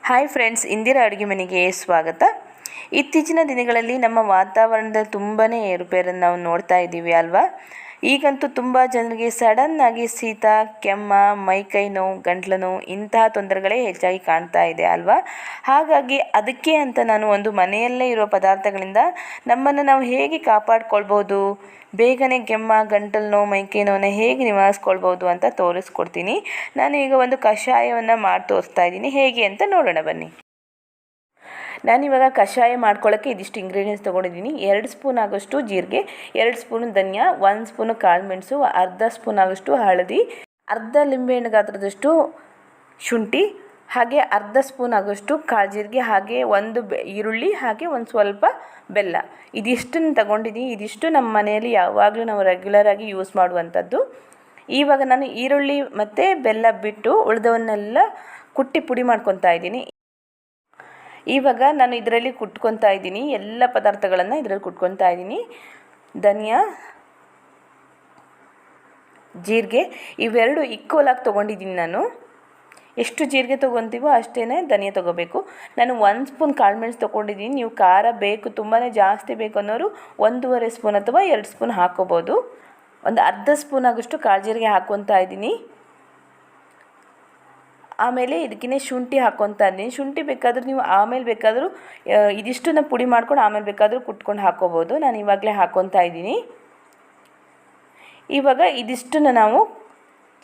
Hi friends, Indira ಅಡುಗೆ ಮನೆಗೆ ಸ್ವಾಗತ. ಇತ್ತೀಚಿನ ದಿನಗಳಲ್ಲಿ ನಮ್ಮ ವಾತಾವರಣದಲ್ಲಿ ತುಂಬಾ ಏರುಪೇರನ್ನು ನಾವು ನೋಡ್ತಾ ಇದ್ದೀವಿ ಅಲ್ವಾ. ಈಗಂತೂ ತುಂಬ ಜನರಿಗೆ ಸಡನ್ನಾಗಿ ಶೀತ, ಕೆಮ್ಮ, ಮೈಕೈ ನೋವು, ಗಂಟ್ಲು ನೋವು ಇಂತಹ ತೊಂದರೆಗಳೇ ಹೆಚ್ಚಾಗಿ ಕಾಣ್ತಾ ಇದೆ ಅಲ್ವಾ. ಹಾಗಾಗಿ ಅದಕ್ಕೆ ಅಂತ ನಾನು ಒಂದು ಮನೆಯಲ್ಲೇ ಇರೋ ಪದಾರ್ಥಗಳಿಂದ ನಮ್ಮನ್ನು ನಾವು ಹೇಗೆ ಕಾಪಾಡ್ಕೊಳ್ಬೋದು, ಬೇಗನೆ ಕೆಮ್ಮ, ಗಂಟಲು ನೋವು, ಮೈಕೈ ನೋವನ್ನು ಹೇಗೆ ನಿವಾರಿಸ್ಕೊಳ್ಬೋದು ಅಂತ ತೋರಿಸ್ಕೊಡ್ತೀನಿ. ನಾನು ಈಗ ಒಂದು ಕಷಾಯವನ್ನು ಮಾಡಿ ತೋರಿಸ್ತಾ ಇದ್ದೀನಿ, ಹೇಗೆ ಅಂತ ನೋಡೋಣ ಬನ್ನಿ. ನಾನಿವಾಗ ಕಷಾಯ ಮಾಡ್ಕೊಳ್ಳೋಕ್ಕೆ ಇದಿಷ್ಟು ಇಂಗ್ರೀಡಿಯೆಂಟ್ಸ್ ತೊಗೊಂಡಿದ್ದೀನಿ. 2 ಸ್ಪೂನ್ ಆಗೋಷ್ಟು ಜೀರಿಗೆ, 2 ಸ್ಪೂನ್ ಧನಿಯಾ, 1 ಸ್ಪೂನು ಕಾಳು ಮೆಣಸು, ಅರ್ಧ ಸ್ಪೂನ್ ಆಗೋಷ್ಟು ಹಳದಿ, ಅರ್ಧ ಲಿಂಬೆಹಣ್ಣು ಗಾತ್ರದಷ್ಟು ಶುಂಠಿ, ಹಾಗೆ ಅರ್ಧ ಸ್ಪೂನ್ ಆಗೋಷ್ಟು ಕಾಳು ಜೀರಿಗೆ, ಹಾಗೆ ಒಂದು ಈರುಳ್ಳಿ, ಹಾಗೆ ಒಂದು ಸ್ವಲ್ಪ ಬೆಲ್ಲ. ಇದಿಷ್ಟನ್ನು ತಗೊಂಡಿದ್ದೀನಿ. ಇದಿಷ್ಟು ನಮ್ಮ ಮನೆಯಲ್ಲಿ ಯಾವಾಗಲೂ ನಾವು ರೆಗ್ಯುಲರಾಗಿ ಯೂಸ್ ಮಾಡುವಂಥದ್ದು. ಇವಾಗ ನಾನು ಈರುಳ್ಳಿ ಮತ್ತು ಬೆಲ್ಲ ಬಿಟ್ಟು ಉಳಿದವನ್ನೆಲ್ಲ ಕುಟ್ಟಿ ಪುಡಿ ಮಾಡ್ಕೊತಾ ಇದ್ದೀನಿ. ಇವಾಗ ನಾನು ಇದರಲ್ಲಿ ಕುಟ್ಕೊತಾ ಇದ್ದೀನಿ, ಎಲ್ಲ ಪದಾರ್ಥಗಳನ್ನು ಇದರಲ್ಲಿ ಕುಟ್ಕೊತಾ ಇದ್ದೀನಿ. ಧನಿಯಾ, ಜೀರಿಗೆ ಇವೆರಡು ಈಕ್ವಲ್ ಆಗಿ ತೊಗೊಂಡಿದ್ದೀನಿ. ನಾನು ಎಷ್ಟು ಜೀರಿಗೆ ತೊಗೊತೀವೋ ಅಷ್ಟೇ ಧನಿಯಾ ತೊಗೋಬೇಕು. ನಾನು 1 ಸ್ಪೂನ್ ಕಾಳು ಮೆಣಸು ತೊಗೊಂಡಿದ್ದೀನಿ. ನೀವು ಖಾರ ಬೇಕು, ತುಂಬಾ ಜಾಸ್ತಿ ಬೇಕು ಅನ್ನೋರು 1.5 ಸ್ಪೂನ್ ಅಥವಾ 2 ಸ್ಪೂನ್ ಹಾಕ್ಕೋಬೋದು. ಒಂದು ಅರ್ಧ ಸ್ಪೂನ್ ಆಗೋಷ್ಟು ಕಾಳು ಜೀರಿಗೆ ಹಾಕ್ಕೊತಾ ಇದ್ದೀನಿ. ಆಮೇಲೆ ಇದಕ್ಕೆ ಶುಂಠಿ ಹಾಕ್ಕೊತಾ ಇದ್ದೀನಿ. ಶುಂಠಿ ಬೇಕಾದರೂ ನೀವು ಆಮೇಲೆ ಬೇಕಾದರೂ ಇದಿಷ್ಟನ್ನು ಪುಡಿ ಮಾಡ್ಕೊಂಡು ಆಮೇಲೆ ಬೇಕಾದರೂ ಕುಟ್ಕೊಂಡು ಹಾಕ್ಕೋಬೋದು. ನಾನು ಇವಾಗಲೇ ಹಾಕ್ಕೊತಾ ಇದ್ದೀನಿ. ಇವಾಗ ಇದಿಷ್ಟನ್ನು ನಾವು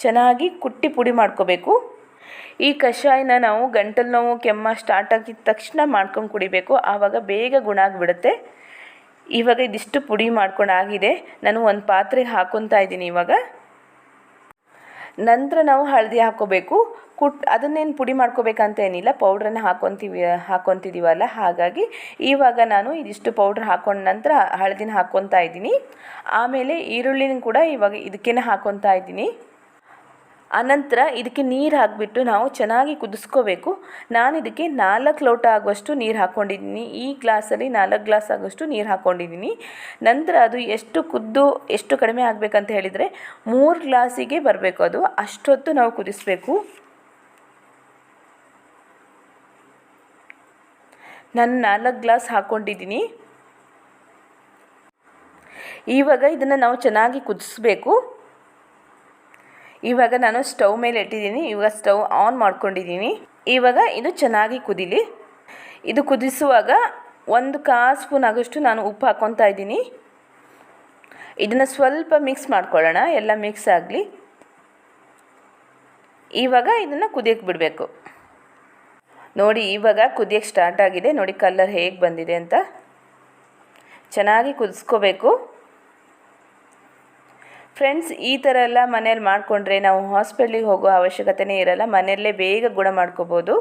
ಚೆನ್ನಾಗಿ ಕುಟ್ಟಿ ಪುಡಿ ಮಾಡ್ಕೋಬೇಕು. ಈ ಕಷಾಯನ ನಾವು ಗಂಟಲು ನೋವು, ಕೆಮ್ಮ ಸ್ಟಾರ್ಟ್ ಆಗಿದ ತಕ್ಷಣ ಮಾಡ್ಕೊಂಡು ಕುಡಿಬೇಕು, ಆವಾಗ ಬೇಗ ಗುಣ ಆಗಿಬಿಡುತ್ತೆ. ಇವಾಗ ಇದಿಷ್ಟು ಪುಡಿ ಮಾಡ್ಕೊಂಡು ಆಗಿದೆ. ನಾನು ಒಂದು ಪಾತ್ರೆಗೆ ಹಾಕ್ಕೊತಾ ಇದ್ದೀನಿ. ಇವಾಗ ನಂತರ ನಾವು ಹಳದಿ ಹಾಕ್ಕೋಬೇಕು. ಅದನ್ನೇನು ಪುಡಿ ಮಾಡ್ಕೋಬೇಕಂತ ಏನಿಲ್ಲ, ಪೌಡ್ರನ್ನ ಹಾಕ್ಕೊತಿದ್ದೀವಲ್ಲ, ಹಾಗಾಗಿ ಇವಾಗ ನಾನು ಇದಿಷ್ಟು ಪೌಡ್ರ್ ಹಾಕ್ಕೊಂಡ ನಂತರ ಹಳದಿನ ಹಾಕ್ಕೊತಾ ಇದ್ದೀನಿ. ಆಮೇಲೆ ಈರುಳ್ಳಿನ ಕೂಡ ಇವಾಗ ಇದಕ್ಕೇ ಹಾಕ್ಕೊತಾ ಇದ್ದೀನಿ. ಆನಂತರ ಇದಕ್ಕೆ ನೀರು ಹಾಕಿಬಿಟ್ಟು ನಾವು ಚೆನ್ನಾಗಿ ಕುದಿಸ್ಕೋಬೇಕು. ನಾನು ಇದಕ್ಕೆ 4 ಲೋಟ ಆಗುವಷ್ಟು ನೀರು ಹಾಕ್ಕೊಂಡಿದ್ದೀನಿ. ಈ ಗ್ಲಾಸಲ್ಲಿ 4 ಗ್ಲಾಸ್ ಆಗುವಷ್ಟು ನೀರು ಹಾಕ್ಕೊಂಡಿದ್ದೀನಿ. ನಂತರ ಅದು ಎಷ್ಟು ಕಡಿಮೆ ಆಗಬೇಕಂತ ಹೇಳಿದರೆ 3 ಗ್ಲಾಸಿಗೆ ಬರಬೇಕು. ಅದು ಅಷ್ಟೊತ್ತು ನಾವು ಕುದಿಸ್ಬೇಕು. ನಾನು 4 ಗ್ಲಾಸ್ ಹಾಕ್ಕೊಂಡಿದ್ದೀನಿ. ಇವಾಗ ಇದನ್ನು ನಾವು ಚೆನ್ನಾಗಿ ಕುದಿಸ್ಬೇಕು. ಇವಾಗ ನಾನು ಸ್ಟವ್ ಮೇಲೆ ಇಟ್ಟಿದ್ದೀನಿ. ಇವಾಗ ಸ್ಟವ್ ಆನ್ ಮಾಡ್ಕೊಂಡಿದ್ದೀನಿ. ಇವಾಗ ಇದು ಚೆನ್ನಾಗಿ ಕುದೀಲಿ. ಇದು ಕುದಿಸುವಾಗ 1/4 ಸ್ಪೂನ್ ಆಗೋಷ್ಟು ನಾನು ಉಪ್ಪು ಹಾಕ್ಕೊತಾ ಇದ್ದೀನಿ. ಇದನ್ನು ಸ್ವಲ್ಪ ಮಿಕ್ಸ್ ಮಾಡ್ಕೊಳ್ಳೋಣ, ಎಲ್ಲ ಮಿಕ್ಸ್ ಆಗಲಿ. ಇವಾಗ ಇದನ್ನು ಕುದಿಯೋಕ್ಕೆ ಬಿಡಬೇಕು. ನೋಡಿ, ಇವಾಗ ಕುದಿಯೋಕ್ಕೆ ಸ್ಟಾರ್ಟ್ ಆಗಿದೆ. ನೋಡಿ ಕಲರ್ ಹೇಗೆ ಬಂದಿದೆ ಅಂತ. ಚೆನ್ನಾಗಿ ಕುದಿಸ್ಕೋಬೇಕು ಫ್ರೆಂಡ್ಸ್. ಈ ಥರ ಎಲ್ಲ ಮನೇಲಿ ಮಾಡಿಕೊಂಡ್ರೆ ನಾವು ಹಾಸ್ಪಿಟ್ಲಿಗೆ ಹೋಗೋ ಅವಶ್ಯಕತೆನೇ ಇರಲ್ಲ, ಮನೆಯಲ್ಲೇ ಬೇಗ ಗುಣ ಮಾಡ್ಕೋಬೋದು.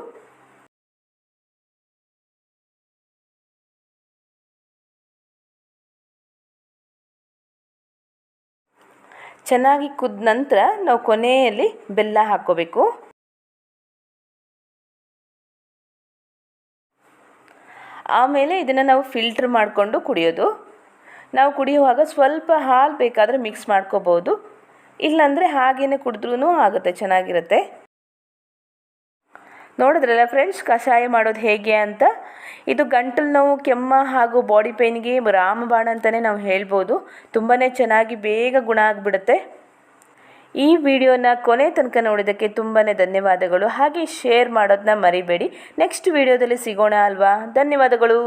ಚೆನ್ನಾಗಿ ಕುದ್ದ ನಂತರ ನಾವು ಕೊನೆಯಲ್ಲಿ ಬೆಲ್ಲ ಹಾಕ್ಕೋಬೇಕು. ಆಮೇಲೆ ಇದನ್ನು ನಾವು ಫಿಲ್ಟ್ರ್ ಮಾಡಿಕೊಂಡು ಕುಡಿಯೋದು. ನಾವು ಕುಡಿಯುವಾಗ ಸ್ವಲ್ಪ ಹಾಲು ಬೇಕಾದರೆ ಮಿಕ್ಸ್ ಮಾಡ್ಕೋಬೋದು, ಇಲ್ಲಾಂದರೆ ಹಾಗೇ ಕುಡಿದ್ರೂ ಆಗುತ್ತೆ, ಚೆನ್ನಾಗಿರುತ್ತೆ. ನೋಡಿದ್ರಲ್ಲ ಫ್ರೆಂಡ್ಸ್, ಕಷಾಯ ಮಾಡೋದು ಹೇಗೆ ಅಂತ. ಇದು ಗಂಟಲು ನೋವು, ಕೆಮ್ಮ ಹಾಗೂ ಬಾಡಿ ಪೇಯ್ನಿಗೆ ರಾಮಬಾಣ ಅಂತಲೇ ನಾವು ಹೇಳ್ಬೋದು. ತುಂಬಾ ಚೆನ್ನಾಗಿ ಬೇಗ ಗುಣ ಆಗಿಬಿಡುತ್ತೆ. ಈ ವಿಡಿಯೋನ ಕೊನೆ ತನಕ ನೋಡಿದ್ದಕ್ಕೆ ತುಂಬಾ ಧನ್ಯವಾದಗಳು. ಹಾಗೆ ಶೇರ್ ಮಾಡೋದನ್ನ ಮರಿಬೇಡಿ. ನೆಕ್ಸ್ಟ್ ವಿಡಿಯೋದಲ್ಲಿ ಸಿಗೋಣ ಅಲ್ವಾ. ಧನ್ಯವಾದಗಳು.